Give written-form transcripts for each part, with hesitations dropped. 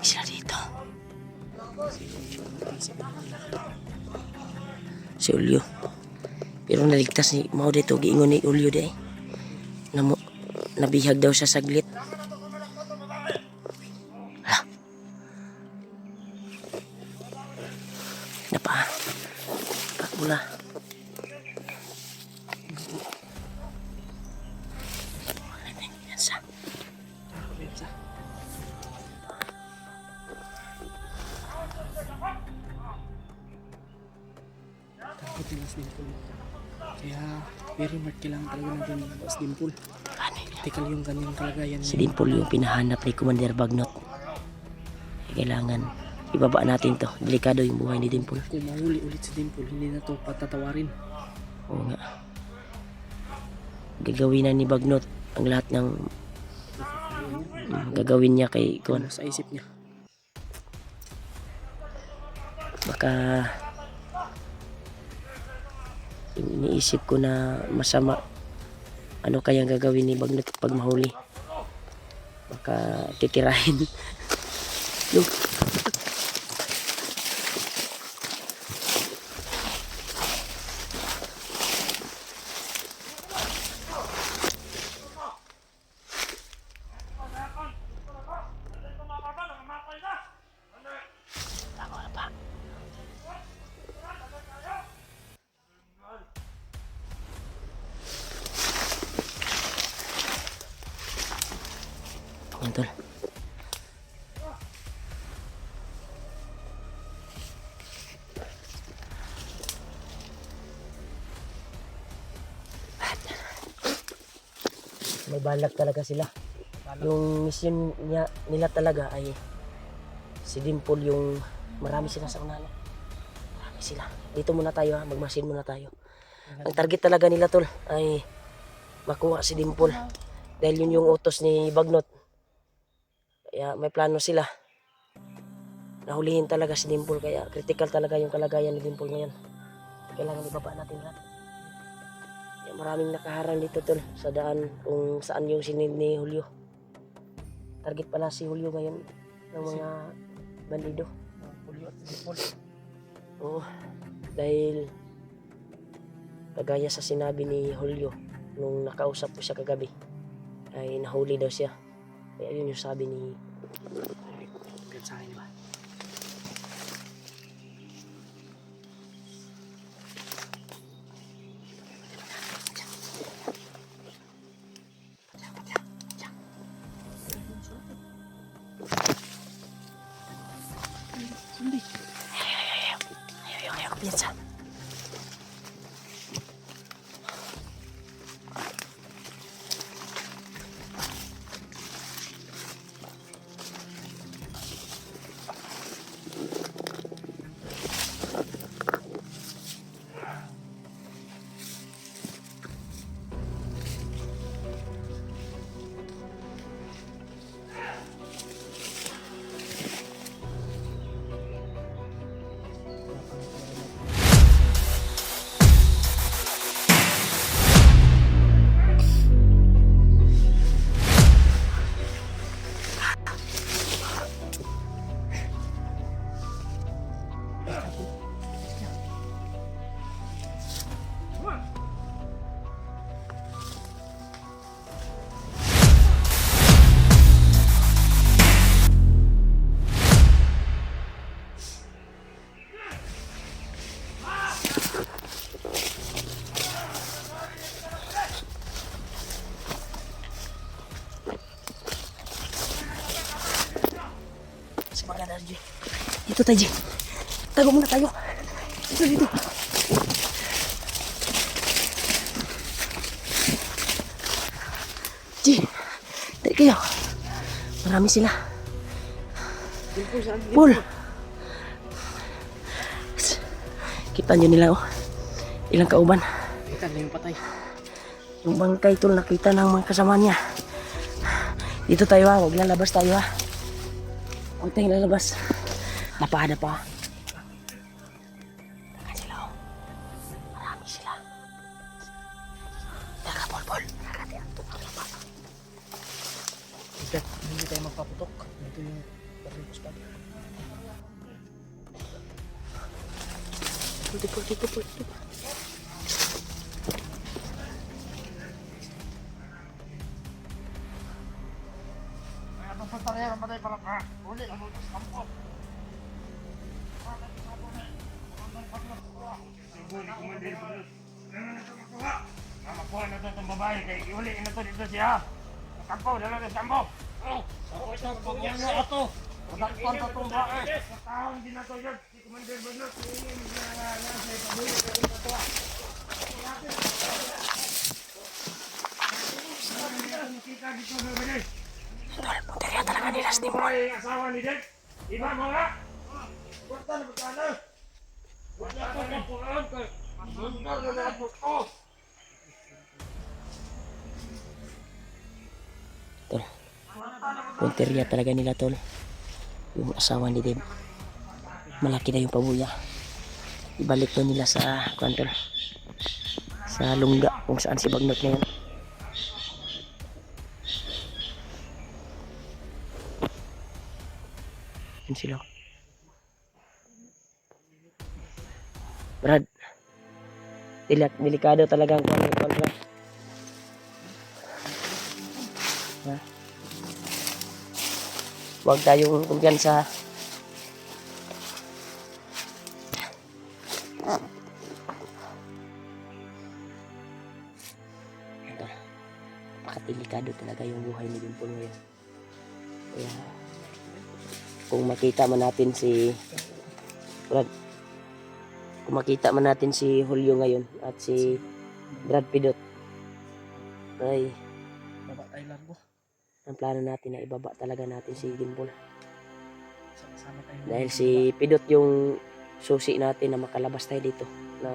Sila dito. Si Julio. Pero naligtas ni Mao dito. Giingon ni Julio di. Nabihag daw siya saglit. Hala. Napa. Kakula. Tilas dimple. Kaya very much kailangan talaga natin mas dimple. Critical yung kanyang kalagayan. Si Dimple yung pinahanap ni Commander Bagnot. Kailangan ibaba natin to. Delikado yung buhay ni Dimple. Kung mahuli ulit si Dimple, hindi na to patatawarin. Oo nga. Gagawin na ni Bagnot ang lahat ng gagawin niya kay Kon. Sa isip niya. Baka iniisip ko na masama. Ano kayang gagawin ni Bagnot pag mahuli? Baka titirahin. Look. Yan tol. May balak talaga sila. Yung mission nila talaga ay si Dimple yung marami sila sa unahan. Marami sila. Dito muna tayo ha, magmasin muna tayo. Ang target talaga nila tol ay makuha si Dimple. Dahil yun yung utos ni Bagnot. Kaya may plano sila. Nahulihin talaga si Dimple. Kaya critical talaga yung kalagayan ni Dimple ngayon. Kailangan ibaba natin lahat. Kaya maraming nakaharang dito tol sa daan kung saan yung sinid ni Julio. Target pala si Julio ngayon ng mga bandido. Julio at Dimple. Oo. Dahil kagaya sa sinabi ni Julio nung nakausap ko siya kagabi ay nahuli daw siya. Kaya yun yung sabi ni Sa akin ba? Ayaw, piensa. Maganda G. Dito tayo G. Tago muna tayo. Dito. G. Dari kayo. Marami sila. Paul. Kita nyo nila oh. Ilang kauban. Kita na yung patay. Yung bangkay tol nakita ng mga kasama niya. Dito tayo ha. Huwag lalabas tayo ha. Huwag tayong lalabas. Napahada pa. Takan sila oh. Marami sila. Tara, Paul. Hindi tayo magpaputok. Ito yung Pagkos pa. Tipol. Makuha na ito itong babae kay iuli na ito dito siya. Kampo, dala na sambo. Ako ito, pagyan mo ato. Magkakpan pa itong bae. Sa taon din na ito yun. Si Commander Bernard, hingin na sa ipabuli na rin ito. Kita dito na rin. Punteriya talaga nila si Dimple. Babae, asawa ni Dek. Iba mo nga. Basta na magkano. Basta na magkano. Sundar na natin ko. Tol. Punteriya talaga nila tol. Yung asawa ni Deb. Malaki na yung pabuya. Ibalik na nila sa kwanto. Sa lungga kung saan si Bagnot na yun. Yun sila. Brad. Delikado talaga ang kontra. Ha? Huwag tayong kumpiyansa. Ito. Napakadelikado talaga yung buhay ni Dimple ngayon. Kaya kung makita man natin si Brad, kung makita man natin si Julio ngayon at si Brad Pidot, ay Baba tayo largo. ang plano natin na ibaba talaga natin si Dimple. Sama-sama tayo. Dahil si Pidot yung susi natin na makalabas tayo dito. Na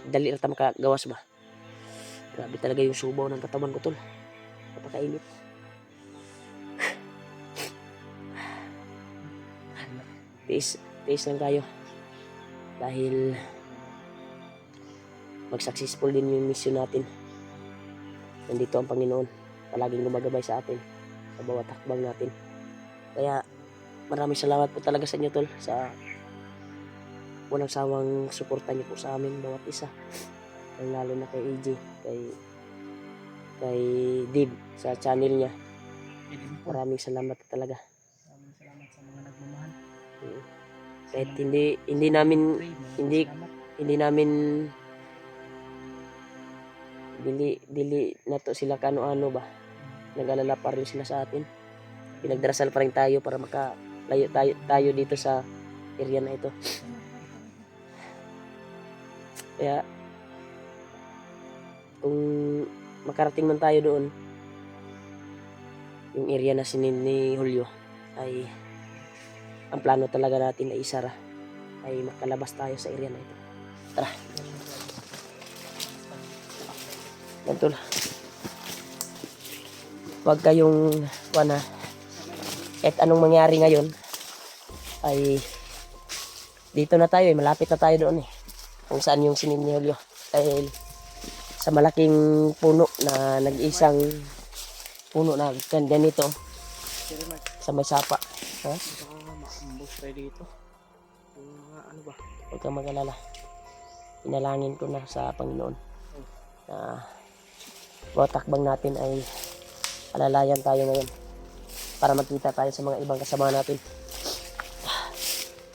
dali na tayo makagawas ba. Grabe talaga yung subaw ng katawan ko tol. Napakainit. Tiis lang tayo. Dahil mag-successful din yung mission natin. Nandito ang Panginoon. Palaging gumagabay sa atin sa bawat hakbang natin. Kaya maraming salamat po talaga sa inyo tol, sa walang sawang suporta niyo po sa amin bawat isa. Lalo na kay AJ, kay Dib sa channel niya. Maraming salamat talaga. Maraming salamat sa mga nagmamahal. Kahit hindi namin dili na to sila kano-ano ba. Nag-alala pa rin sila sa atin. Pinagdarasal pa rin tayo para makalayo tayo dito sa area na ito. Kaya kung makarating man tayo doon, yung area na ni Julio, ay ang plano talaga natin na isara ay makalabas tayo sa area na ito. Tara. Ganito na. Huwag kayong kahit anong mangyari ngayon ay dito na tayo, malapit na tayo doon kung saan yung sinib ni Julio. Dahil sa malaking puno na nag-isang puno na ganito sa may sapa. Ha? Maambos tayo dito. Yung mga ano ba? Huwag kang mag-alala. Inalangin ko na sa Panginoon na bawat takbang natin ay alalayan tayo ngayon para magkita tayo sa mga ibang kasama natin.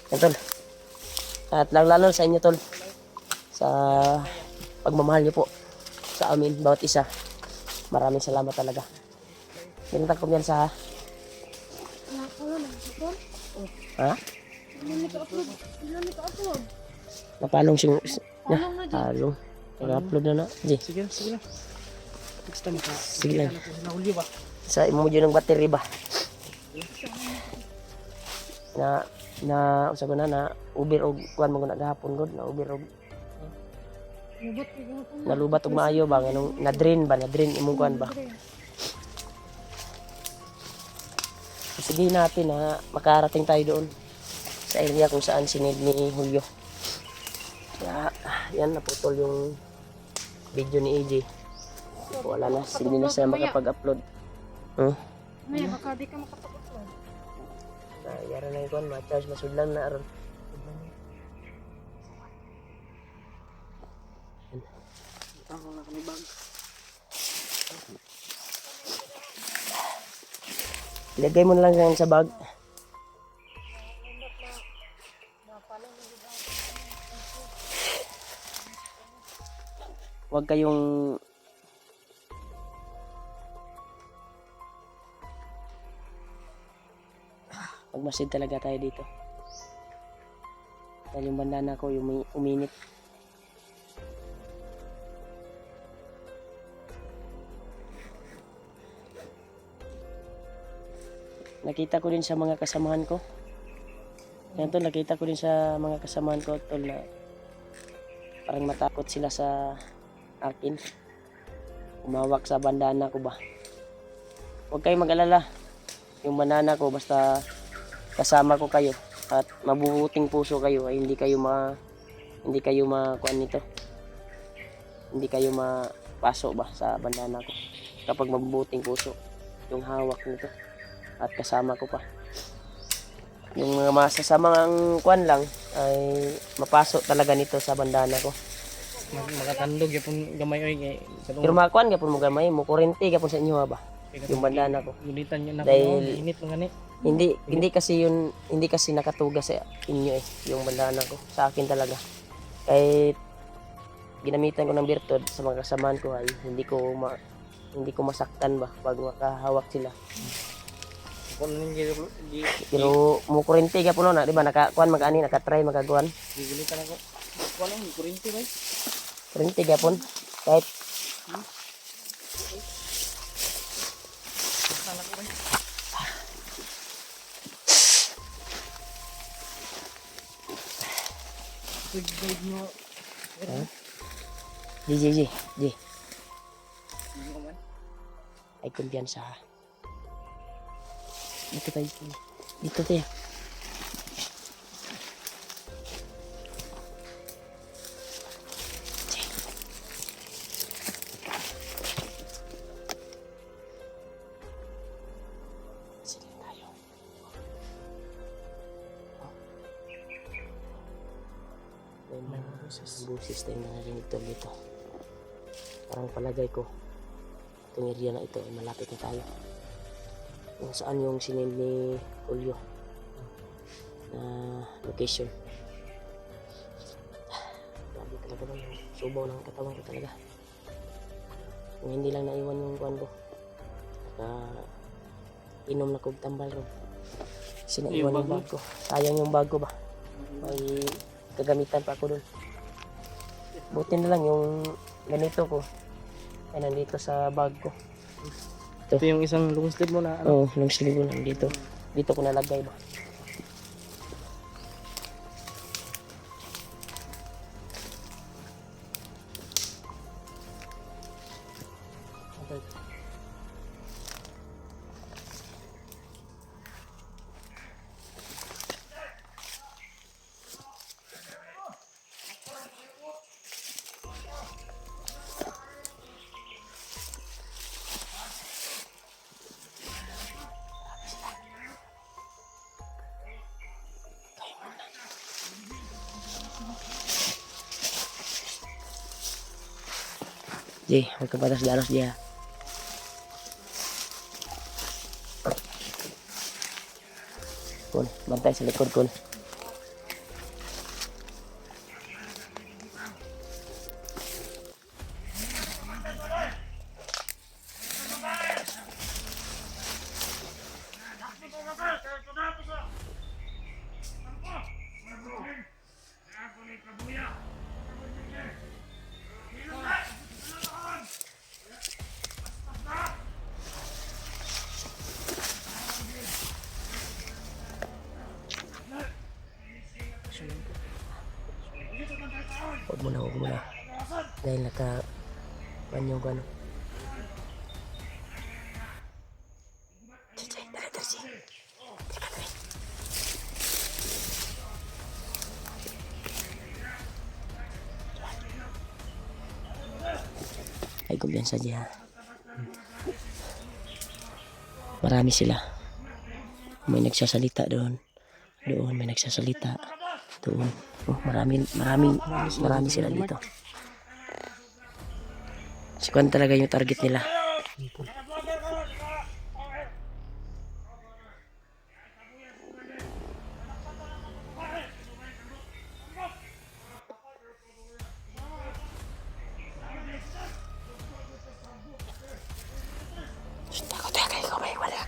Yan tol. At lalo sa inyo tol, sa pagmamahal niyo po sa amin bawat isa. Maraming salamat talaga. Binatag ko yan sa ha? Ilan naka-upload? Napalong palong. Nag-upload na na. Sige na. Next time ka. Sige lang. Nahuli ba? Sa imodyo ng battery ba? Na usab ko na ubir og kuan mo na gahapon god na ubir og nalubat og maayo ba nganong na-drain imong kuan ba. Sige natin na makarating tayo doon sa area kung saan sinid ni Julio. Kaya yan naputol yung video ni AJ. Wala na, hindi na siya makapag-upload. May baka di ka makapag-upload. Yara na yung kuhan, ma-charge, masudlan na aron. Tama na kami bag. Ilagay mo na lang yan sa bag. Huwag kayong magmasid talaga tayo dito. Dahil yung bandana ko yung uminit. Nakita ko din sa mga kasamahan ko. Yan tol, nakita ko din sa mga kasamahan ko tol na parang matakot sila sa akin. Umawak sa bandana ko ba. Huwag kayong mag-alala. Yung bandana ko basta kasama ko kayo at mabubuting puso kayo ay hindi kayo makuan nito. Hindi kayo mapaso ba sa bandana ko. Kapag mabubuting puso yung hawak nito. At kasama ko pa. Yung mga masasamang kuan lang ay mapasok talaga nito sa bandana ko. Makatandog yapon gamay oy kay Pero makuan gapon mo gamay mo kurente gapon sa inyo ba? Yung bandana ko. gulitan niyo na Dahil- init mga ni. Hindi kasi nakatuga sa inyo yung bandana ko. Sa akin talaga. Kahit ginamitan ko ng birtud sa mga kasamahan ko ay hindi ko masaktan ba pag makahawak sila. Kung ninyo Pero mo kurente gapon na, di ba? Nakakuan mag-ani, nakatry magagawan. gulitan ako. Kuno ni kurinti bay. Kurente gapon. Kahit Sana ko bay. Guide mo. Ji. Hindi ko man. Ay kumpiyansa. Dito tayo. Dito tayo. Sila tayo. May mga busis tayo narinig dito. Parang palagay ko itong area na ito ay malapit na tayo. Kung saan yung sinend ni Julio na location. Grabe talaga ba yung subaw ng katawan ko talaga. Kung hindi lang naiwan yung kuwan ko. Inom na kog tambal ron. Sinaiwan yung bag ko. Sayang yung bag ko ba. May kagamitan pa ako dun. Buti na lang yung ganito ko ay nandito sa bag ko. Ito yung isang long sleeve mo na ano. Oo, long sleeve ko lang dito. Dito ko nalagay ba. Ji, magkabatas daros dia. Kun, bantay sa likod kun. Huwag muna. Dahil panyo ko ano. Cicay, tara, si. Ay, kumpiyansa diya. Marami sila. May nagsasalita doon. Doon may nagsasalita. Doon. Oh, marami sila dito. Si Kwan talaga yung target nila. Takot ya kayo may wala.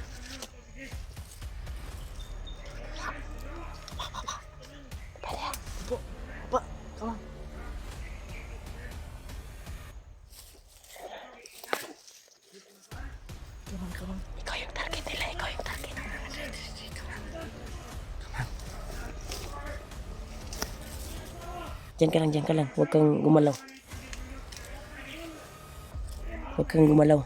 Ikaw yung target nila, ikaw yung target. Diyan ka lang. Huwag kang gumalaw. Huwag kang gumalaw.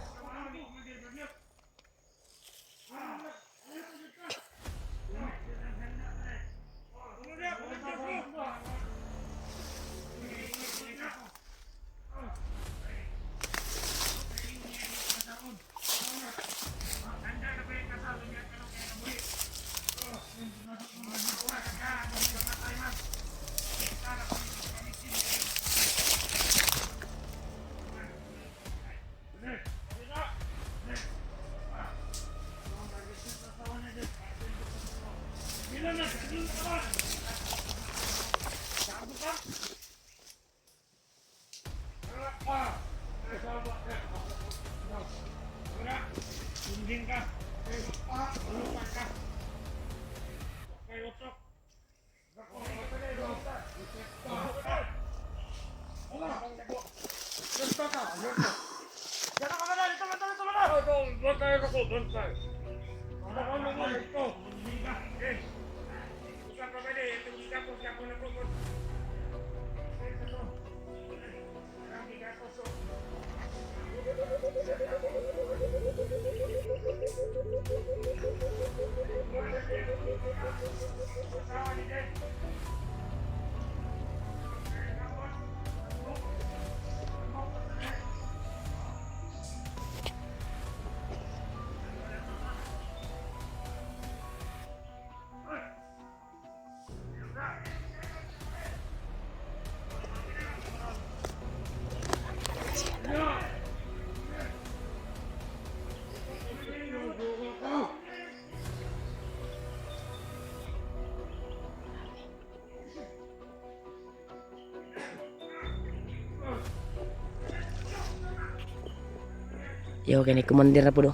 Yo, kani kumandir na po do.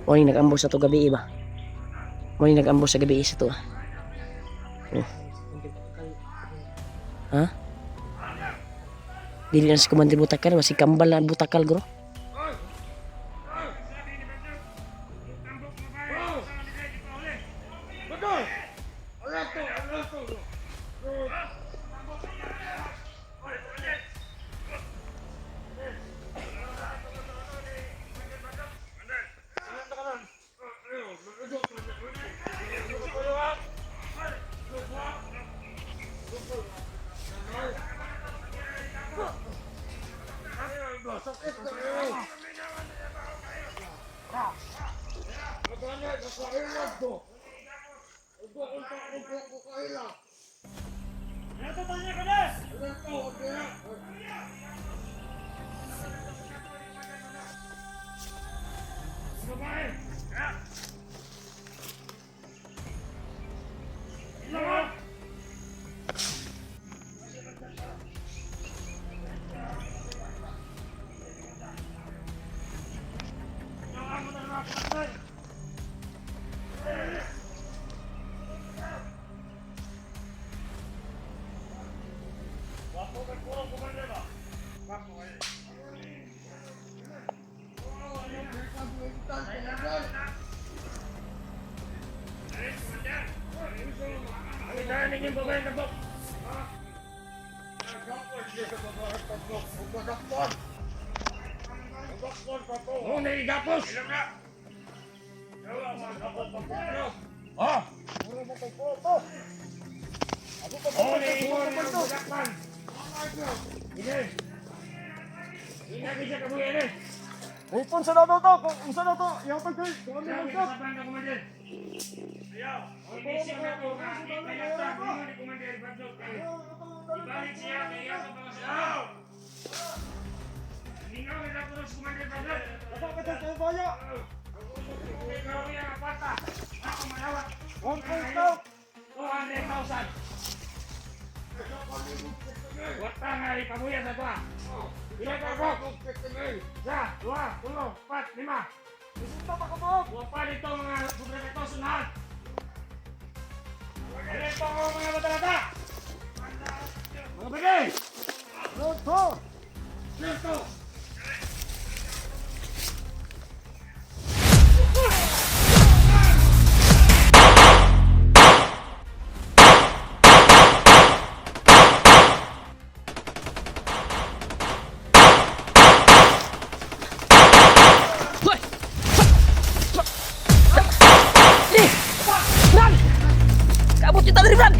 O ni nag-ambush sa to gabi ba? O ni nag-ambush sa gabi sa to. Oh. Ha? Dili na si kumandir butakal, si kambal na butakal gro. Ipon sa dato to, kung sa dato, yung pagkay, kung ano yung Sa banda, Commander. Ayaw. Ang mission na to, na ipinagtag mo ni Commander Badlok. Ibalik siya, kaya ka pa sa ayaw. Lingaw na dato si Commander Badlok. Ako ka tayo baya. Ikaw yung apata. Ako malawat. 1.2. 200,000. Wata nga ipabuya sa tuwa. Ilan ka ko? Isa, dua, tulo, pat, lima. Isip pa ko mo. Huwag pa dito mga subrepeto sunahan. Ilan pa ko mga bata-bata. Mga bagay. Road to. Lerto. Brad! Kabut kita dari Brad!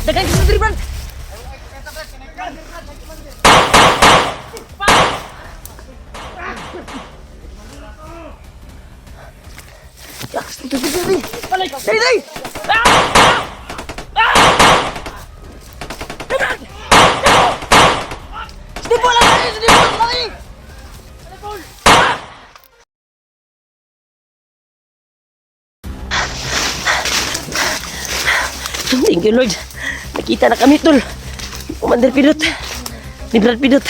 Dagan kita dari Brad! Balik! Dari! Dari! Ah! Ah! Ah! Brad! Sedipol lagi! Sedipol lagi! Sedipol! Ah! Thank you Lord. Nakita na kami tol. Commander Pidot. Ni Brad Pidot.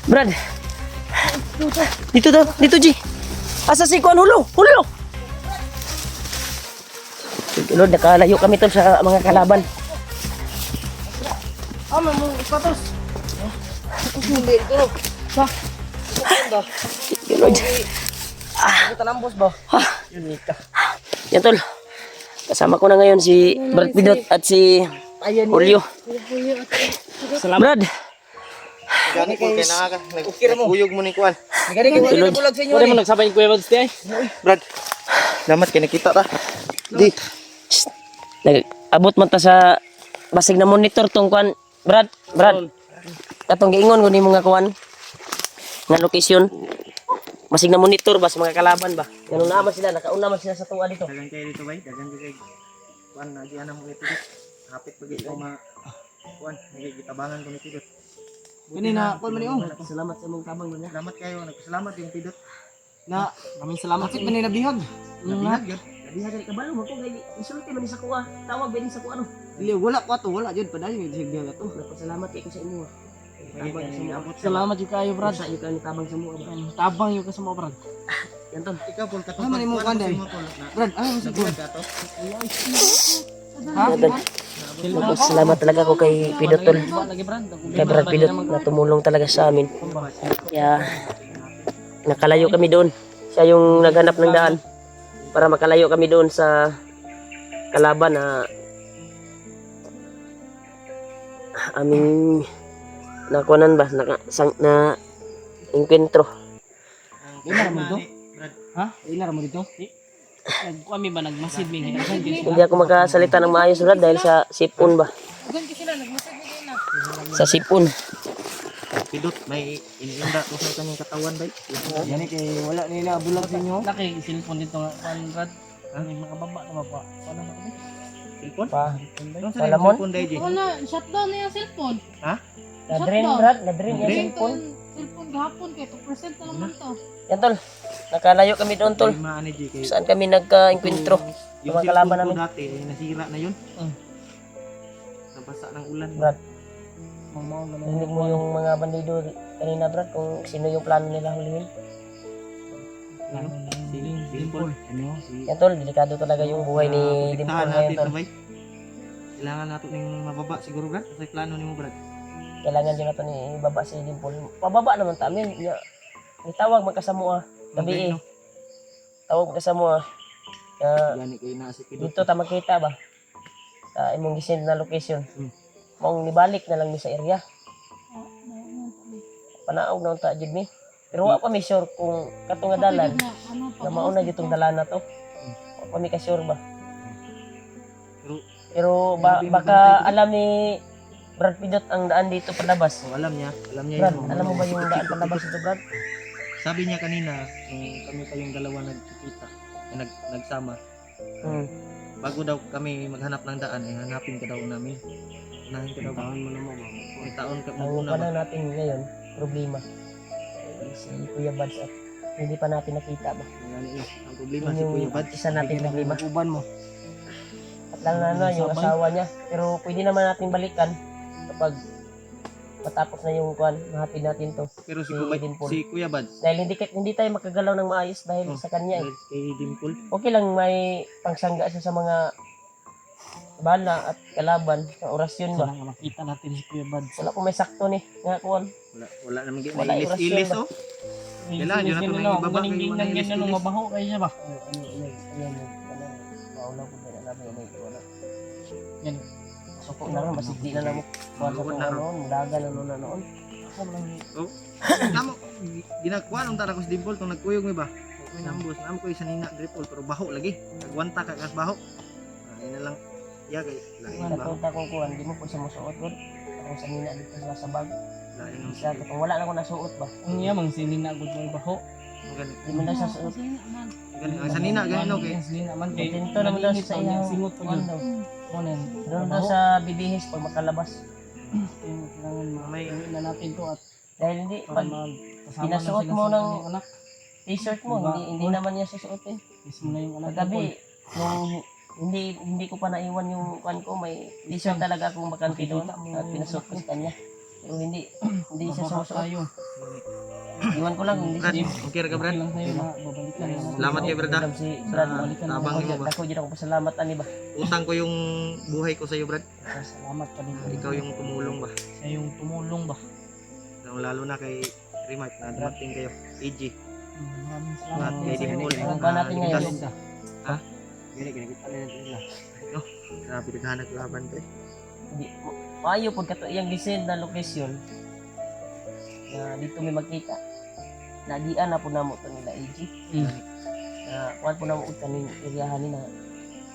Brad. Dito daw. Dito G. Asa si Kuan Hulo. Hulo. Thank you Lord. Nakalayo kami tol sa mga kalaban. Ano mo status? Thank you Lord. Kita nambos ba? Yan tol. Kasama ko na ngayon si Brad Pidot at si Julio. Brad. Gani ko kay naguyog mo ni Kuan. Gani kay wala bulag sa inyo. Wala mo nagsabay Kuya Bads di ay. Brad. Damat kay nakita ta. Di. Nag-abot man ta sa basig na monitor tong kuan. Brad. Katong giingon ko ni mga kuan nga location. Basig na monitor ba sa mga kalaban ba? Ganun naman sila, nakauna man sila sa tuwa dito. Dagan kay dito bay, dagan kay Kuan na di anam mo ito. Hapit pagi ko ma Kuan, nagigitabangan ko ni Pidot. Kanina Kuan man niyo. Salamat sa mong tabang niya. Salamat kayo, nagpasalamat yung Pidot. Na kaming salamat kit man ni nabihag. Nabihag yun. Diha gali kabalo mo ko gali isulti man ni sa kuha. Tawag ba ni sa kuha no? Dili wala ko ato, wala jud padayon ni bihag ato. Nagpasalamat kay ko sa inyo. Tabang sa inyo. Salamat jud kayo Brad. Sa iyo kang tabang sa mga ba. Tabang yung kasama Brad. Yan tol. Ikaw pul Ano man imo kuan day? Brad, ano si Brad? Nabihag ka to. Ha? Yan, tol. Nagpasalamat talaga ko kay Pidot tol. Lagi Brad. Kay Brad Pidot na tumulong talaga sa amin. Kaya nakalayo kami doon. Siya yung naghanap ng daan para makalayo kami doon sa kalaban na aming nakuanan ba na enkwentro. Ina mo dito? Brad. Ha? Ina mo dito? Kami ba nagmasid mi hinagsan Hindi ako makasalita ng maayos Brad dahil sa sipon ba. Sa sipon. Pidot may iniinda ko sa kanyang katawan bay. Yani kay wala nila bulag sa inyo. Laki cellphone dito nga Kuan Brad. Ang makababa na pa. Paano na kami? Cellphone? Pa. Ano sa Salamon? cellphone day di? Wala, shutdown na yung cellphone. Ha? Na-drain Brad, na-drain yung sipon. Cellphone gahapon kay 2% na naman to. Yan tol. Nakalayo kami doon tol. Lima ani di kay. Saan kami nagka-enkwentro? Yung Mga kalaban cellphone ko namin. dati ay nasira na yun. Nabasa ng ulan. Brad, Mamaw na narinig mo yung mga bandido kanina Brad kung sino yung plano nila hulihin. Ano? Si Dimple. Ano? Yan tol, delikado talaga yung buhay ni Dimple Protektahan ngayon natin tol. na bay. Kailangan natin ng mababa siguro Brad. Sa plano ni mo Brad. Kailangan din natin ibaba si Dimple. Pababa naman tamin. Itawag magkasamua. Gabi eh. no? Tawag magkasamua. Gani kay na si Pidot. Dito ta makita ba? Sa imong gisend na location. Hmm. Mong nibalik na lang ni sa area. Panaog na unta jud mi. Pero wa pa mi sure kung katong nga dalan na mauna jud tong dalan na to. Wa pa mi ka sure ba. Pero Pero Grabe, baka alam ni Brad Pidot ang daan dito palabas. Kung alam niya Brad, yung alam mo ba yung daan palabas dito, Brad? Sabi niya kanina, nung kami pa yung dalawa nagkikita, nagsama, Hmm. bago daw kami maghanap ng daan, hanapin ka daw namin. Unahin ka daw. Taon mo na mo ba? May taon ka Ang muna pa ba? lang natin ngayon, problema. Si Kuya Bads at hindi pa natin nakita ba? Ang problema Yun si Kuya yung Bad. isa natin problema. Uban mo. At lang yung asawa niya. Pero pwede naman natin balikan kapag matapos na yung kuan, mahapin natin to. Pero Si Dimple. si Kuya Bad, Dahil hindi tayo makagalaw ng maayos dahil Oh. sa kanya eh. kay Dimple, Okay lang may pangsangga siya sa mga bala at kalaban sa orasyon ba. Sana makita natin si Kuya Bad. Wala po may sakto ni nga kuan. wala naman Wala ilis orasyon ilis ba? oh. Kailangan yun na ito na ibaba kayo Ganing-ganing ilis yan nung ilis. mabaho kayo siya ba? Maulaw ko din alam mo may wala. Yan. Suko na ron masigdi na namo kuan sa Maluwag na ron. noon, dagan na noon. Namo ginakuha nung tara ko si Dimple tong nagkuyog mi ba. Okay nambos, namo ko isa nina dripple pero baho lagi. Nagwanta ka kas baho. Ay na lang. Ya kay lain baho. Napunta kong kuan, di mo po siya mosuot gud. Ako sa nina dito sa sabag. Lain ang Isa kung wala na ko nasuot ba. Ang iya mang sinina gud mo baho. gani. Di man na siya suot. Kasi naman. Gani ang sanina gani no kay. Sinina man kay. Kontento naman daw siya sa iyang singot pa kuan yun. daw. Kunan. Doon daw sa bibihis pag makalabas. Kailangan May- may na natin to at Dahil hindi para pag magkasama pinasuot na sila mo sa ng- kanyang anak. t-shirt mo, Diba? hindi naman niya susuotin. Mismo na yung anak. Paggabi, nung hindi ko pa naiwan yung kuan ko, may t-shirt talaga akong bakante doon at pinasuot ko sa kanya. Pero hindi siya Mabaho sumusuot. tayo. Iwan ko lang, hindi Brad, siya. okay ra ka Brad. Okay lang tayo na babalikan. Salamat kay Brad. Alam si Brad, Balikan na Tabang mo ba? ako dyan ako pasalamat ani ba. Utang ko yung buhay ko sa iyo Brad. Salamat pa din. Ikaw yung tumulong ba. Siya yung tumulong ba? Lalo na kay Remark na dumating kayo. EG. Maraming At salamat. kay Dimple. Ano ba natin ngayon? Ha? Gini, kita na nila. Grabe naghahanap laban ko eh. Hindi, maayo pag kato iyang design na location na dito may magkita. Nagian na po namo to nila AG. Na kuan po namo kaning area ni na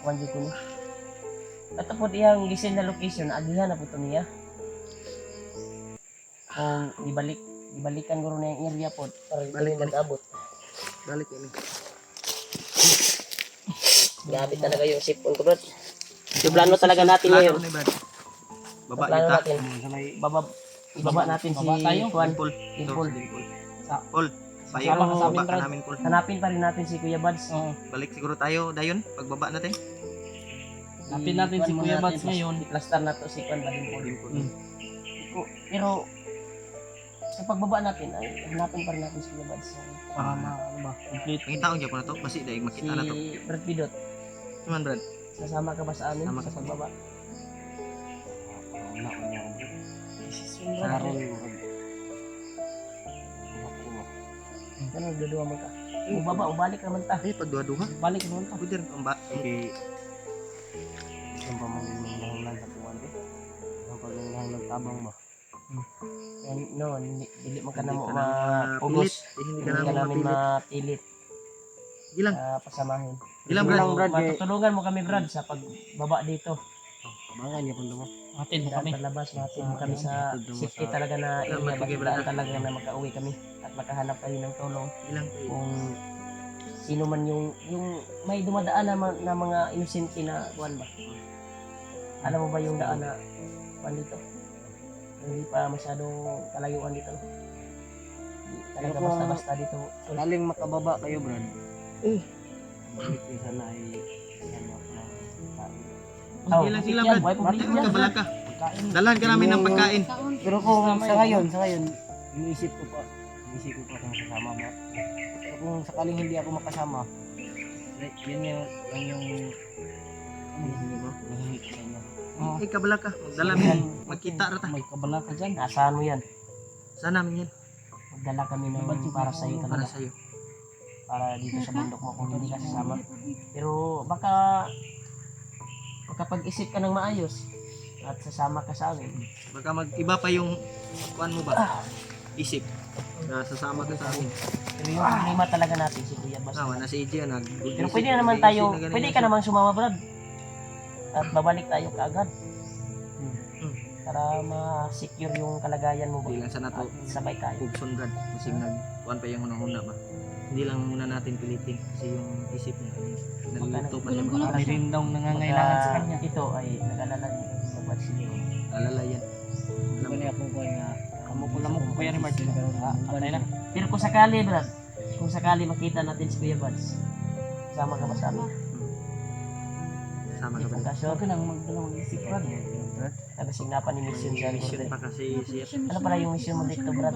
kuan dito ni. Ato po iyang design na location na agihan na po to niya. Kung ibalikan ko rin yung area po para Balik, balik mag-abot. Balik ini. Gamit talaga yung sipon ko, bro. Yung plano talaga natin ngayon. Ni Brad. Baba Plano kita. natin. Ibaba natin si Baba tayo. Juan. Dimple. Dimple. Ito, Dimple. Sa- Paul. Payo. Sama ka sa amin, Baba ka Brad. namin Paul. Hanapin pa rin natin si Kuya Bads. Oo. Balik siguro tayo dayon pagbaba natin. Hanapin natin si Kuan Kuya muna Bads natin, ngayon. I-plaster na to si Kuan Badin po. Dimple. Pero sa pagbaba natin ay hanapin pa rin natin si Kuya Bads. Para ano ba? Complete. Ang taong Japan na to, basi dahil Si makita na to. Brad Pidot, Cuman Brad, sasama ka ba sa amin Sama sa ka. pagbaba? Sa Ganun, dudua mo ka. Bubaba, ubalik naman ta. eh pagduha-duha. Balik naman ta. Pwede rin ang ba. Okay. Ang pamangin ng lang sa tuwan eh. Ang pagangahang nagtabang ba? And no, hindi mo ka na mo Hindi ka namin mapugos. mapilit. Hindi Hindi ka ka namin namin mapilit. mapilit. Gilang. Pasamahin. Gilang Brad. Pero matutulungan mo kami Brad sa pagbaba dito. Abangan niya kung dumo. Atin mo kami. Palabas natin kami sa safety talaga na Salamat, area. sige, Balitaan Brad. talaga na makauwi kami at makahanap kayo ng tulong Gilang. kung sino man yung may dumadaan na mga inosente na kuwan ba. Alam mo ba yung daan na kuwan dito? Hindi pa masyadong kalayuan dito. Hindi talaga Pero kung- basta-basta dito. Sakaling makababa kayo, Brad. Balik kayo sana ay ano na kain. Oh, Gilang sila yan, Brad. boy, public Bakit yan, ka balag ka? Pagkain. Dalhan ka namin ng pagkain. Taon. Pero kung sa ngayon, iniisip ko pa kung sasama ba. Pero kung sakaling hindi ako makasama, yun yung hinihingi mo. Hinihingi ko sa inyo. Eh kabalag ka. Magdala mo. Magkita ra ta. May kabala ka dyan. Nasaan mo yan? Saan namin yan? Magdala kami ng para sa iyo Para talaga. sa iyo. Para dito sa bundok mo kung hindi ka sasama. Pero baka pag-isip ka ng maayos at sasama ka sa amin. Baka mag-iba pa yung kuan mo ba? Isip. Na sasama ka sa amin. Pero yung problema talaga natin si Kuya Bas. Nawa na si EJ na. Pero pwede na naman tayo, pwede ka naman sumama Brad. At babalik tayo kaagad. para ma-secure yung kalagayan mo ba. Di lang sa nato At sabay tayo. Hugson Brad kasi kuan pa yung unang-una ba. Hindi lang muna natin pilitin kasi yung isip niya naluluto pa siya. Gulo-gulo pa siya. Mayroon daw nangangailangan sa kanya. Ito ay nag-alala niya sa bad siguro. Alala yan. Alam niya po ko nga. Amo ko lamok ko yan ni Martin. Patay na. Pero kung sakali, Brad, kung sakali makita natin si Kuya Buds, sama ka ba sa amin? Sama ka Hindi ba? ka sure. Huwag ka nang magdalawang isip Brad. Kasi sinapan ni mission siya. Mission pa kasi siya. Ano pala yung mission mo dito, Brad?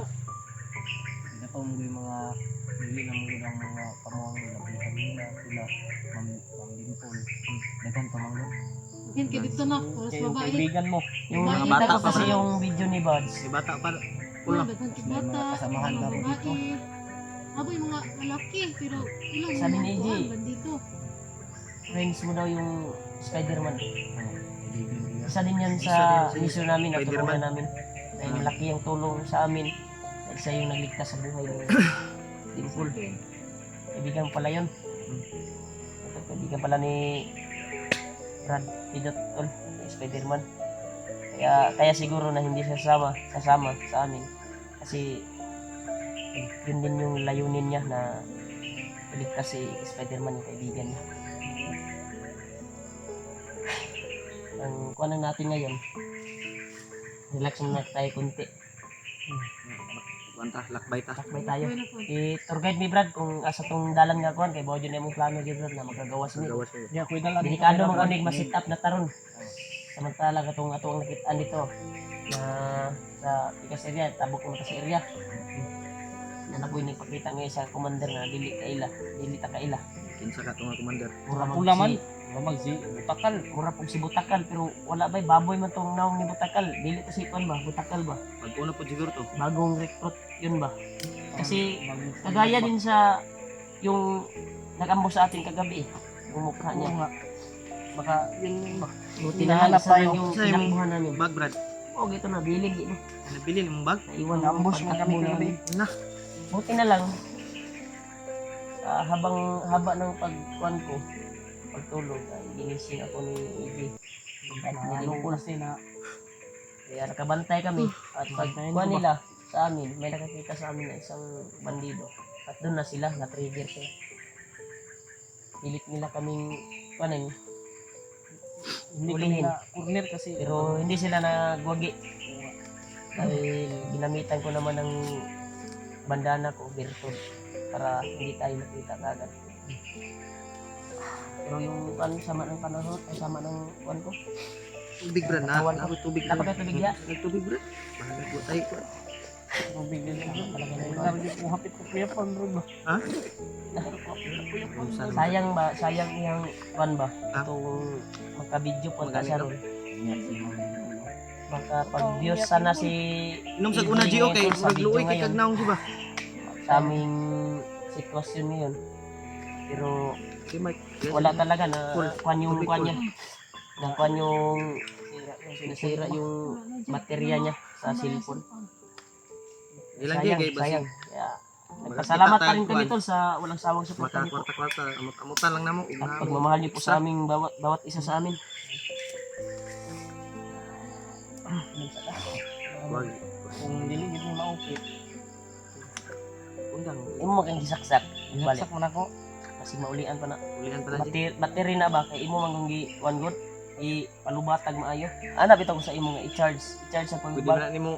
Ito mo yung mga hindi lang mo ang mga pamuang lapitan nila sila Ma'am Dimpol. Dagan pa mang Yan, kaya dito na. Oras Kaya yung babae. kaibigan mo. Yung Mga nakita bata ko pa kasi ba? yung video ni Buds. Si bata pa. Yan, Kulang. daghang May bata. mga kasamahan Mga daw dito. babae. Abo yung mga lalaki, pero ilang Sabi ni mga AJ. kuwan, bandito. Friends mo daw yung Spider-Man. Kaibigan nila. Isa din yan Isa sa din si mission namin, Spider-Man. natulungan namin. Dahil malaki ang tulong sa amin. Dahil siya yung nagligtas sa buhay ng Dimple. Kaibigan pala yun. Ito, kaibigan pala ni Brad Pidot Tol, ni Spider-Man. Kaya siguro na hindi siya sasama sa amin. Kasi yun din yung layunin niya na iligtas si Spider-Man, yung kaibigan niya. Ang kuha natin ngayon, relax muna tayo kunti. Kuanta, lakbay ta. Takbay tayo. Buhay na po. I-tour guide mi Brad kung asa tong dalan nga kuan kay Bojo na imong plano gyud Brad na magagawas mi. Gawas mo. Yeah, kuy dala. Delikado man kunig ma-sit up na taron. Samantala katong atong nakitaan dito na sa Tigas area, tabok mo sa area. Na nakoy ni pakita nga sa commander na dili ta kaila. Kinsa ka to nga commander. Mura Pula man. si Mamag si Butakal. mura pug si Butakal pero wala bay baboy man tong naong ni Butakal. Dili to si kuan ba, Butakal ba? Pag una po siguro to. Bagong recruit yun ba? Kasi kagaya din sa yung nag-ambo sa atin kagabi, yung mukha niya. Oo nga. Baka yung Buti na lang hinahanap isa lang tayo. yung Sa yung- pinakbuhan namin. Bag Brad. Oh, gito na, bilig ito. Nabili mong bag. Naiwan yung ambush man kami pagtakbo kagabi. namin. Na. Buti na lang, habang haba ng pagkuhan ko, pagtulog, ginising ako ni EJ. Ano ko na sila. Kaya nakabantay kami. At pagkuhan nila sa amin, may nakakita sa amin na isang bandido. At doon na sila, na-trigger sila. Pilit nila kaming kuhanin, Hindi kami Ulihin. na corner kasi. pero hindi sila nagwagi. Dahil ginamitan ko naman ng bandana ko, Bertod, para hindi tayo makita kagad. Pero yung sama ng panahon, sama ng kuhan ko, Tubig Brad na. Kawan ko. Ako tubig. Dapat kayo tubig ya? Tubig Brad. Bahala po tayo ko. Tubig din lang. Talaga na yun. Lagi ko hapit ko kuya pa bro ba. Ha? Sayang yung kuhan ba? Ah. Itong magka-video po ta siya ron. Yan si Mami. Makapag-views sana si Inom sa una G okay. Sa video Magluoy kay ngayon. kagnaong di ba? sa aming sitwasyon ngayon. Pero Si Mike. wala talaga na Full. kuhan yung Tubig kuhan full. niya. Na kuhan yung nasira yung baterya niya sa cellphone. Ilang kay kay Sayang. basi. Kaya, Wala nagpasalamat kita pa rin tayo, kami kuwan. tol sa walang sawang suporta Mata niyo po. kwarta-kwarta. Amot-amutan lang namo. At pagmamahal niyo po sa aming bawat isa sa amin. Wag. Kung dili gid mo maupit. Undang, imo kang gisaksak. Balik. Saksak man ako. Kasi maulian pa na. Ulihan pala G. Battery na ba kay imo manggi one good i palubatag maayo. Ana bitaw ko sa imo nga i-charge sa Pwede pagbag. na nimo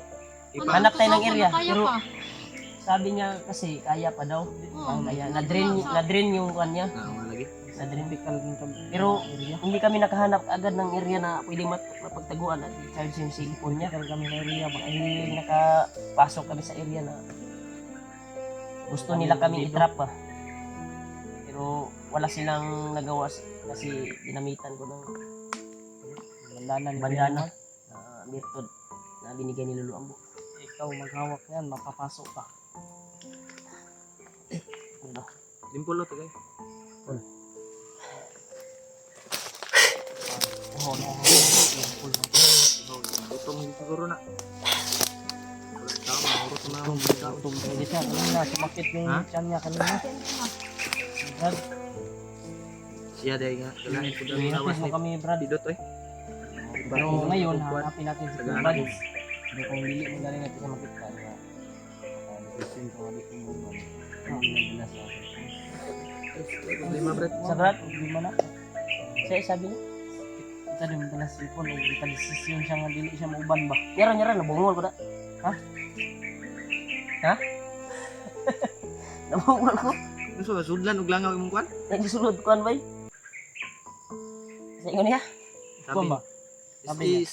Hanap tayo ng area, Kaya pero- pa. Sabi niya kasi kaya pa daw. Oo. Kaya na-drain yung kanya. wala lagi. Na-drain. Bikal din kami. Pero hindi kami nakahanap agad ng area na pwede mapagtaguan at i-charge yung cellphone niya. Bikal kami na area ba. Ay nakapasok kami sa area na gusto nila kami i-trap pa. Pero wala silang nagawa kasi ginamitan ko ng Bandana ni bandana na Bertod na binigay ni Lolo Ambo. Ikaw maghawak yan, mapapasok ka. Diba? Dimple to kay. Oo, no. Gutom din siguro na. Tama, urot na akong bigkaw. Pwede siya, kanina, sumakit yung Ha? tiyan niya kanina. Brad, Siya dahil nga. Kailangan ko daw i-assist nawas mo ni kami Brad. Didot eh. Pero ngayon, hanapin natin si Kuya Buds. Pero kung hindi mo galing natin sa makita, kaya decision ko ulit yung buwan. Hindi na gila sa akin. Problema, Brad. Sa Brad, problema na. Sabi niya, kita din mo talas sipon, o kita desisyon siya nga dili siya mauban ba? Nyara, nabungol ko na. Ha? Nabungol ko. So, sudlan ug langaw imong kwan? Nagsulod ko bay. Sa ingon niya. Kung ba? Sabi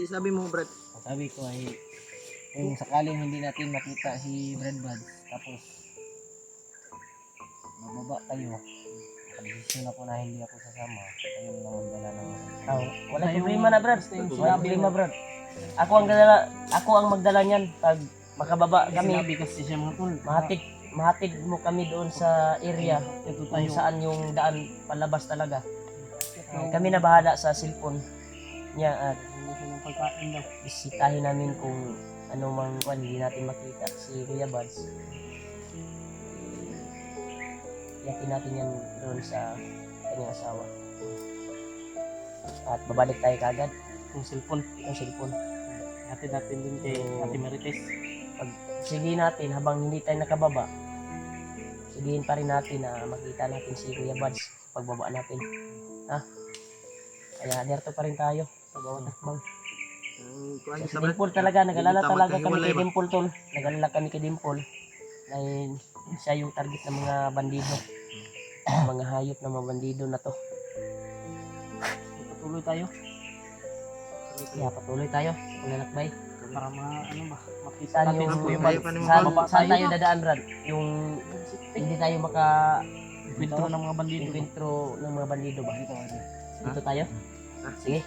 Sabi mo, Brad. Sabi ko ay, kung sakaling hindi natin makita si Brad Buds, tapos mababa tayo, desisyon ako na hindi ako sasama, kayo na magdala ng Wala problema na, Brad. Wala sinabi problema, mo. Brad. Ako ang magdala niyan pag makababa kami. Sinabi kasi siya mga tol, Mahatid mo kami doon sa area ito kung tayo. saan yung daan palabas talaga. Kami na bahala sa cellphone niya at Hindi siya ng pagkain daw. bisitahin namin kung ano mang kwan hindi natin makita si Kuya Buds. Yakin natin yan doon sa kanyang asawa. At babalik tayo kagad Yung cellphone, ng cellphone. natin din kay Ate Marites. Sigihin natin habang hindi tayo nakababa. Sigihin pa rin natin na makita natin si Kuya Buds pagbaba natin. Ha? Kaya derto pa rin tayo sa bawat takbang. Kuan Si sa Brad. Dimple talaga, nag-alala Hindi talaga tama kami kahiwalay kay ba? Dimple tol. Nag-alala kami kay Dimple. Dahil siya yung target ng mga bandido. Mga hayop ng mga bandido na to. Patuloy tayo Kaya patuloy tayo. Paglalakbay. para ano ba, makita Saan natin yung si Kuya tayo Buds. pa naman saan, Bababa saan tayo. tayo dadaan, Brad? Yung hindi tayo Kwentro ng mga bandido. encuentro ng mga bandido ba? Dito, Dito tayo? Sige.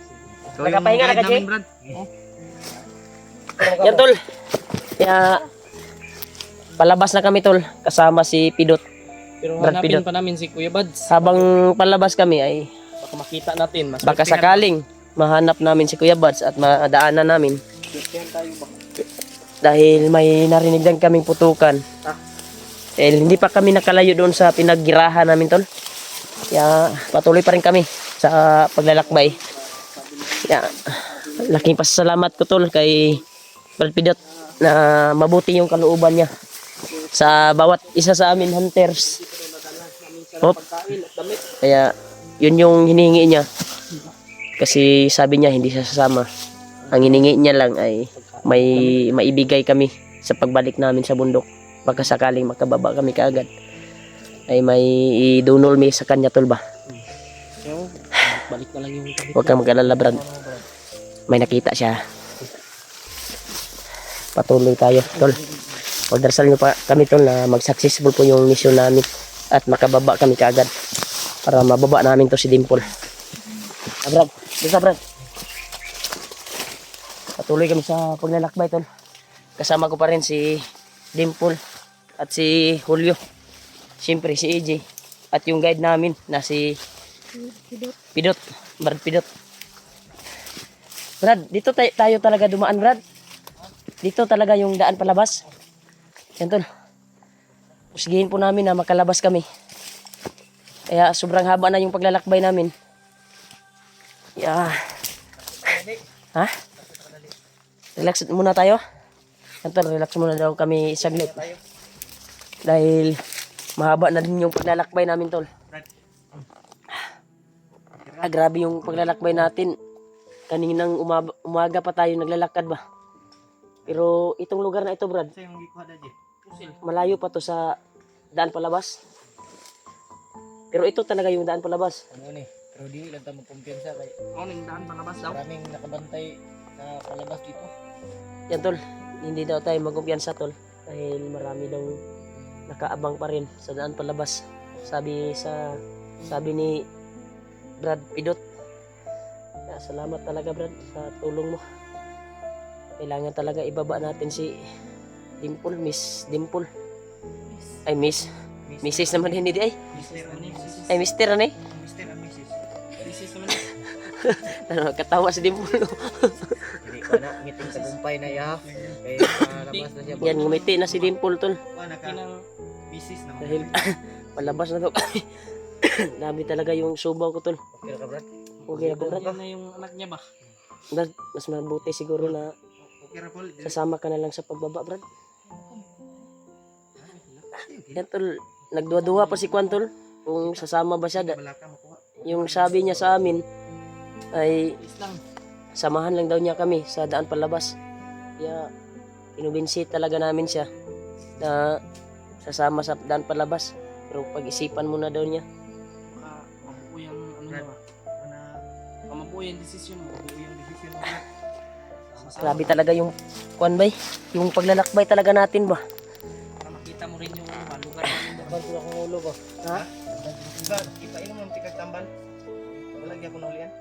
Ikaw yung Nakapahinga na guide ka, Jay? namin, Brad. Yan tol. Kaya palabas na kami tol kasama si Pidot. Pero Brad hanapin Pidot. pa namin si Kuya Buds. Habang palabas kami ay Baka makita natin. Mas baka sakaling mahanap namin si Kuya Buds at madaanan namin tayo ba? dahil may narinig lang kaming putukan. Dahil hindi pa kami nakalayo doon sa pinaggirahan namin tol. Kaya patuloy pa rin kami sa paglalakbay. Kaya laking pasasalamat ko tol kay Brad Pidot na mabuti yung kalooban niya sa bawat isa sa amin hunters. Hop. Kaya yun yung hinihingi niya. Kasi sabi niya hindi siya sasama. Ang hinihingi niya lang ay may maibigay kami sa pagbalik namin sa bundok. Baka sakaling makababa kami kaagad ay may idunol mi sa kanya tol ba. So, balik na lang yung kabit. Huwag kang mag-alala Brad. May nakita siya. Patuloy tayo tol. Pagdarasal nyo pa kami tol na mag-successful po yung mission namin at makababa kami kaagad para mababa namin to si Dimple. Brad, bisa Brad. Patuloy kami sa paglalakbay tol. Kasama ko pa rin si Dimple at si Julio. Siyempre si AJ at yung guide namin na si Pidot, Brad Pidot. Brad, dito tayo talaga dumaan Brad. Dito talaga yung daan palabas. Yan tol. Pusigihin po namin na makalabas kami. Kaya sobrang haba na yung paglalakbay namin. Yeah. Ha? Relax muna tayo. Yan tol, relax muna daw kami saglit. Dahil mahaba na din yung paglalakbay namin tol. Grabe yung paglalakbay natin. Kaninang umaga pa tayo naglalakad ba. Pero itong lugar na ito Brad, Sa yung gikuha na, Jay. malayo pa to sa daan palabas. Pero ito talaga yung daan palabas. Ano ni? Pero di lang tayo magkumpiyansa kay Ano yung daan palabas daw? maraming nakabantay na palabas dito. Yan tol, hindi daw tayo magkumpiyansa tol. Dahil marami daw nakaabang pa rin sa daan palabas. Sabi ni Brad Pidot. Kaya salamat talaga Brad sa tulong mo. Kailangan talaga ibaba natin si Dimple, Miss Dimple. Ay Miss. Mrs. naman hindi ay. Mister and Mrs. Ay Mister ano eh. Mister and Mrs. Isis naman. Ano, katawa si Dimple. Hindi ko na meeting sa gumpay na ya. Kay palabas na siya. Yan, ngumiti na si Dimple tol. Kuha na ka. Mrs. naman. Dahil palabas na daw kami. Dami talaga yung subaw ko tol. Okay ka Brad? Okay na po Brad. Yan na yung anak niya ba? Brad, mas mabuti siguro na Okay ra Paul. sasama ka na lang sa pagbaba, Brad. Yan tol, nagduwa-duwa pa si Kwan tol kung sasama ba siya. Balaka makuha. Yung sabi niya sa amin ay Please lang. samahan lang daw niya kami sa daan palabas. Kaya inubinsi talaga namin siya na sasama sa daan palabas. Pero pag-isipan muna daw niya. Baka mabuo yung ano mo. Baka mabuo yung desisyon mo. Mabuo yung desisyon mo. Grabe talaga yung Kwan bay, yung paglalakbay talaga natin ba. Para makita mo rin yung lugar namin. Bago akong ulo ba? Ha? Diba, ipainom ng tikag tambal. Wala gyud ako naulian.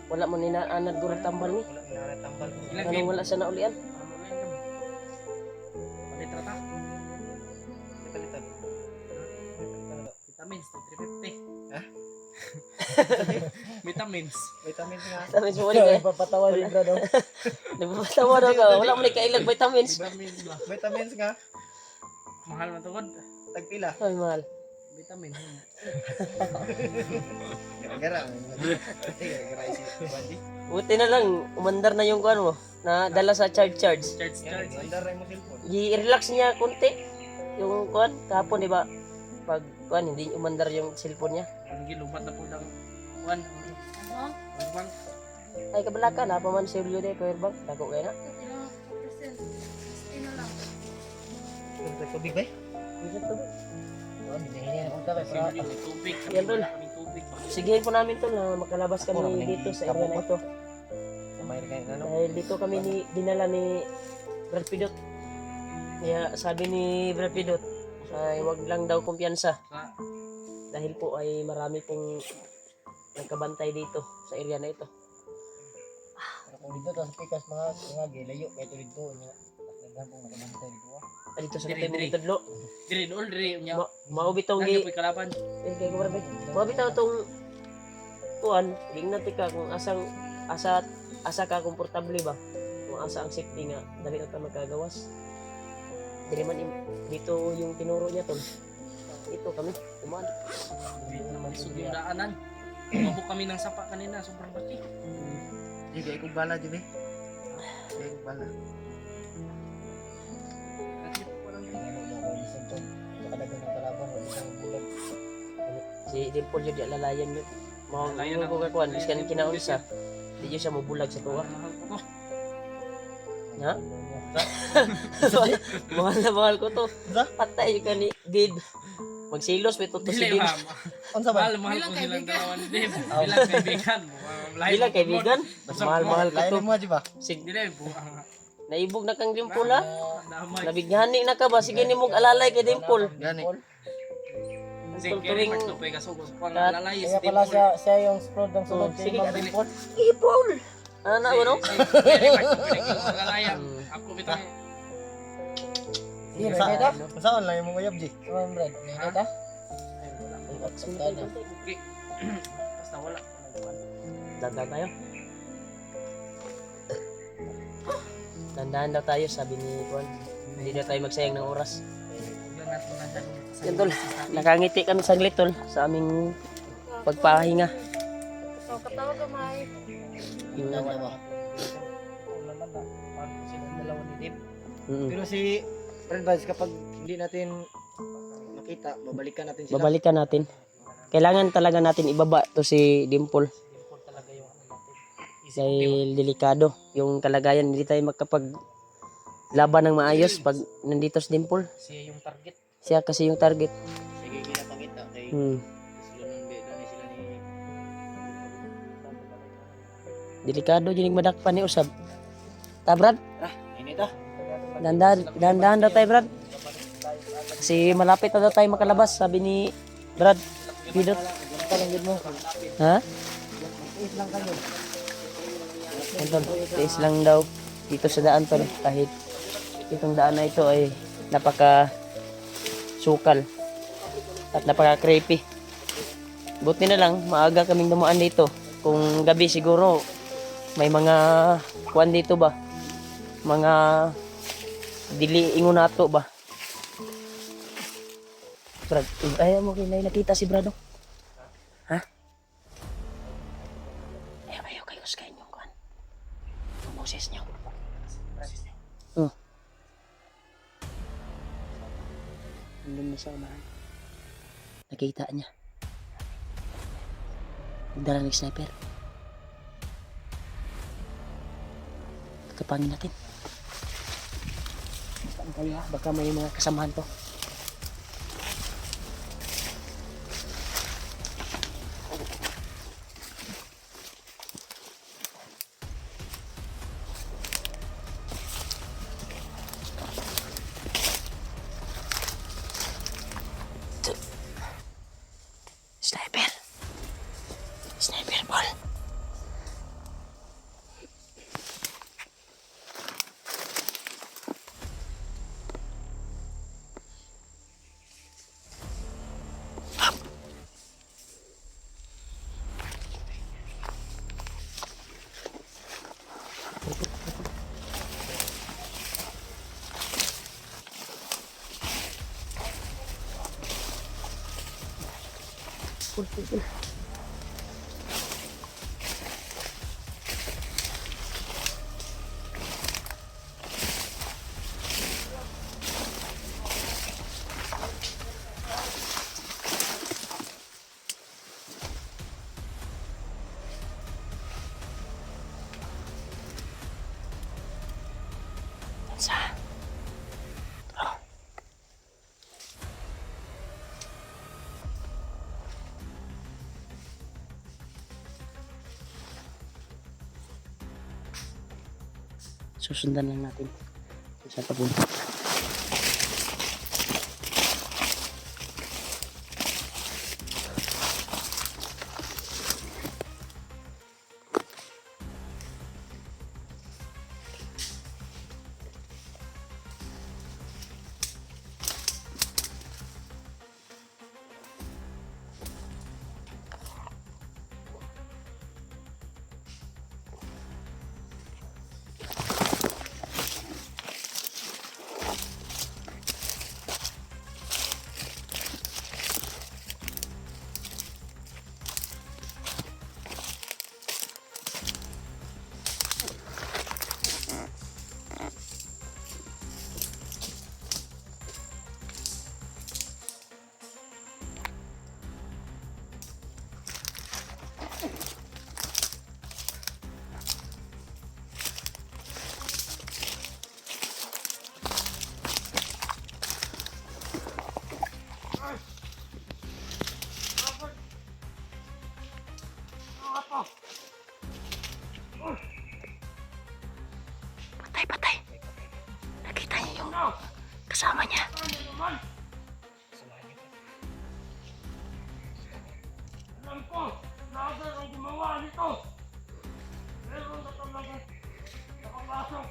Wala mo ninaanad gurang tambal ni. Wala na tambal. Ilang Anong game? wala siya naulian? Para mo lang kami. Palitra ta. Kapalitan. Vitamins, 350. Ha? Vitamins. Vitamins nga. Vitamins mo ulit eh. Papatawa ni Brado. Nagpapatawa daw ka. Wala mo ni kailag vitamins. Vitamins ba? Vitamins nga. Mahal man tawad. Tagpila. Ay mahal. Vitamins. Gara-gara. Gara isi. Bandi. Buti na lang, umandar na yung kuan mo. Na dala sa charge. Charge. Andar mo cellphone. I-relax niya konti. Yung kuan, kahapon di ba? Pag kuan, hindi umandar yung cellphone niya. Ang gilubat na po ng one. Ano? One. Ay kabalaka na pa man si Julio de ko bang dako kay na. Ilang percent? 60 na lang. Tubig ba? May tubig. Yan, Tol. May tubig. Sigihin po namin to na makalabas kami dito sa area na ito. May rin ano? Dahil dito kami dinala ni Brad Pidot. Kaya sabi ni Brad Pidot ay wag lang daw kumpiyansa. Sa Dahil po ay marami pong nagkabantay dito sa area na ito. Kung dito tas pikas mga gilayo kay to dito nya. Nagdan pong nakabantay dito. Dito sa Diri, tayo diri. mong tudlo. diri dool diri nya. Maubitong Lagi gi po kalaban. kay ko barbe. Maubitaw tong kuan, tingnan ka kung asa ka komportable ba. Kung asa ang safety nga dali na ta magkagawas. Dili man dito yung tinuro niya tol. Ito kami, tumaan. Isog yung daanan. Mabuk kami ng sapa kanina, sobrang bati. Di kay ko bala jud eh. Kay ko bala. Si Dimple yun, di alalayan yun. Alalayan Mga ako. kukakuan, biskan kinaunsa. Di yun siya mabulag sa tuwa. Mahal ko to. Ha? mahal ko to. Patay ka ni Did. Magsilos, may to si Dili Did. ba? Unsa ba? Mahal Bilang ko silang kaibigan. dalawa ni Dave. Bilang kaibigan. Bilang kaibigan, mas mahal ko to. Lain mo ba? Sig Dili buang. naibog na kang Dimple ha. Damay. Nabighani na ka ba? Sige ni mong alalay kay Dimple. Gani. Sige, kaya magtupay ka so pang Kat- lalay Kaya si pala Dimple. siya yung sprout ng sulod sulod kay kay Ma'am Dimple. Dimple! Ano na, ano? Kaya magtupay ka lalaya. Ako bitang Sige, kita. Saan lang yung mga yabji? Saan Brad? Kita? okay. Basta wala. Dandan tayo. Dandahan daw tayo, sabi ni Juan. Hindi na tayo magsayang ng oras. Huwag natin nandan. Yan tol, nakangiti kami saglit tol sa aming pagpahinga. So, katawag ka may. Pero si Brad Vaz, kapag hindi natin makita, babalikan natin sila. Babalikan natin. Kailangan talaga natin ibaba to si Dimple. Dahil delikado yung kalagayan. Hindi tayo makapag laban ng maayos pag nandito si Dimple. Siya yung target. Siya kasi yung target. Sige, kinapakita kay sila nung bedo ni sila ni... Delikado yun yung madakpan ni Usab. Ta Brad? Ini to. Dahan-dahan daw tayo Brad. Kasi malapit na daw tayo makalabas. Sabi ni Brad. Pidot. Ha? Is lang kayo. Ito, tiis lang daw dito sa daan tol. Kahit itong daan na ito ay napaka sukal at napaka creepy. Buti na lang maaga kaming dumaan dito. Kung gabi siguro may mga kuan dito ba? Mga dili ingon nato ba? Brad, ayaw mo kinay nakita si Brado. Ha? Ayaw kayo. sa unahan. Nakita niya. Nagdala ng sniper. Kapangin natin. Saan tayo ha? Baka may mga kasamahan to. Sniper. Sniper ball. Pull. Sa. Oh. Susundan lang natin kung saan papunta. Patay. Nakita niya yung kasama niya. Alam ko, lahat ang gumawa nito. Meron na talaga nakapasok.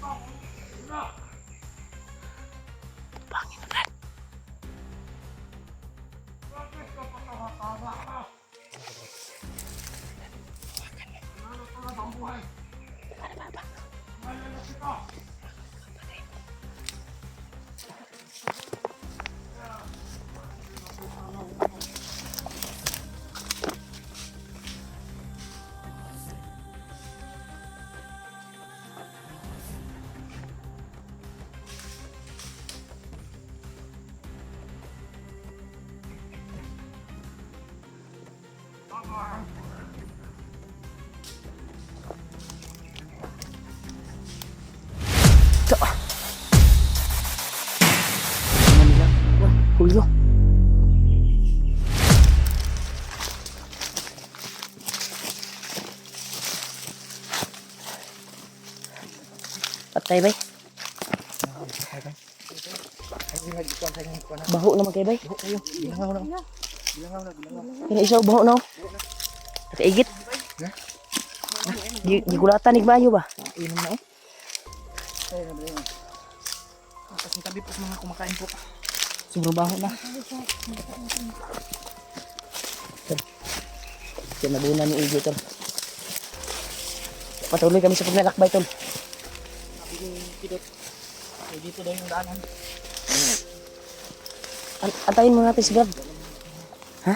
Wala. Pangin red. Bakit ka patawatawa ka? Ano talaga ang buhay? Malala kita. Ito. Ano nila? Wah, Julio. Patay bay. Baho naman kay bay. Bilangaw na. Kaya isaw baho na. Nakaigit. Gigulatan ni Bayo ba? Inom na eh. Tapos yung tabi po sa mga kumakain po. Sobrang baho na. Sinabunan ni Iggy tol. Patuloy kami sa paglalakbay tol. Sabi ni Pidot, ay dito daw yung daanan. Antayin mo natin si Brad.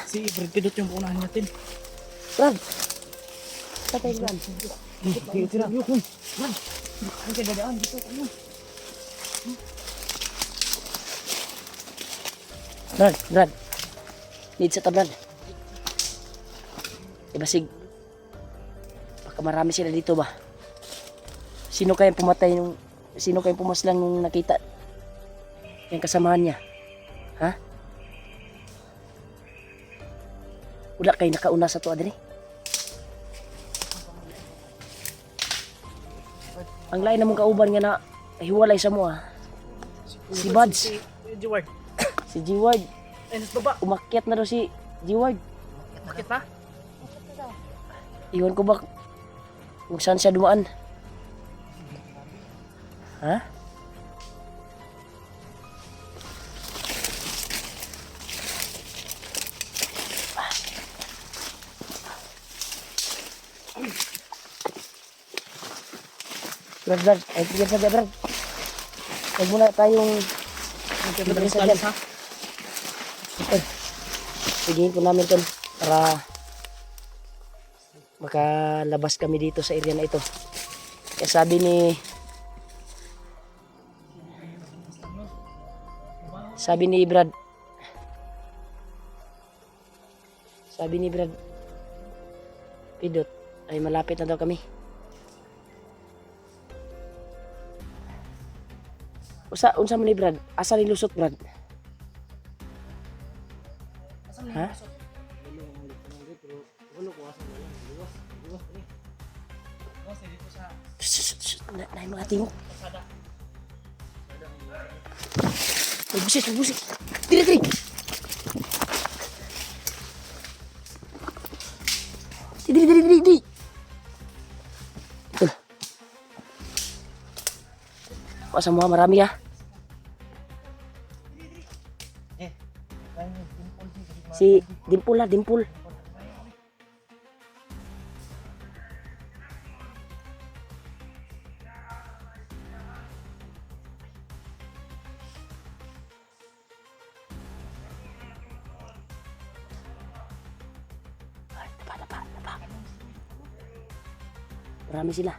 Si Brad Pidot yung puunahan natin. Brad. Patay Brad. Dito sila. Brad, ano kayo dadaan dito? Ano? Brad. Need sa ta, Brad. Ibasig. Baka marami sila dito ba? Sino kayang pumatay nung... Sino kayang pumaslang nung nakita? Yung kasamahan niya. Ha? Wala kayo nakauna sa tuwa din eh. Ang lain namang kauban nga na hiwalay sa mo ah. Si Buds. Jeward. Si G-Ward. Ay, nasa baba. Umakyat na daw si G-Ward. Bakit pa? Iwan ko ba kung saan siya dumaan? Ha? Brad. Ay, tigil sabi, Brad. Huwag muna tayong... Tigil sabi, ha? Okay. Sigihin po namin ito para makalabas kami dito sa area na ito. Kaya sabi ni Brad Pidot ay malapit na daw kami. Unsa man ni Brad? Asa ni lusot, Brad? Ha? Nahin mga tingog. Magbusit. Diri. Diri. Ito. Masa mga marami ah. Si Dimple. Ay, tapa. Marami sila.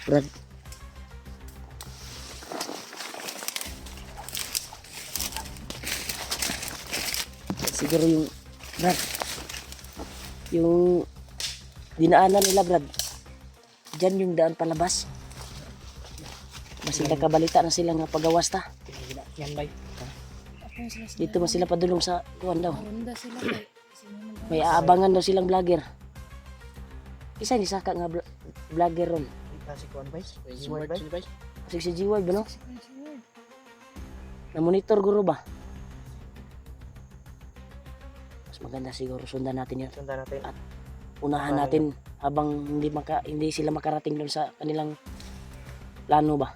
Brad. Siguro yung Brad. Yung dinaanan nila, Brad. Diyan yung daan palabas. Mas nakabalita na sila nga pagawas ta. Yan bay. Dito mas sila padulong sa kuwan daw. Ronda sila kay. May aabangan daw silang vlogger. Isa ni saka nga vlogger ron. Si Kuan bay. Jeward bay. Si G-Ward ba no? Na monitor guro ba? Mas maganda siguro sundan natin yun. Sundan natin. Unahan natin habang hindi sila makarating doon sa kanilang plano ba.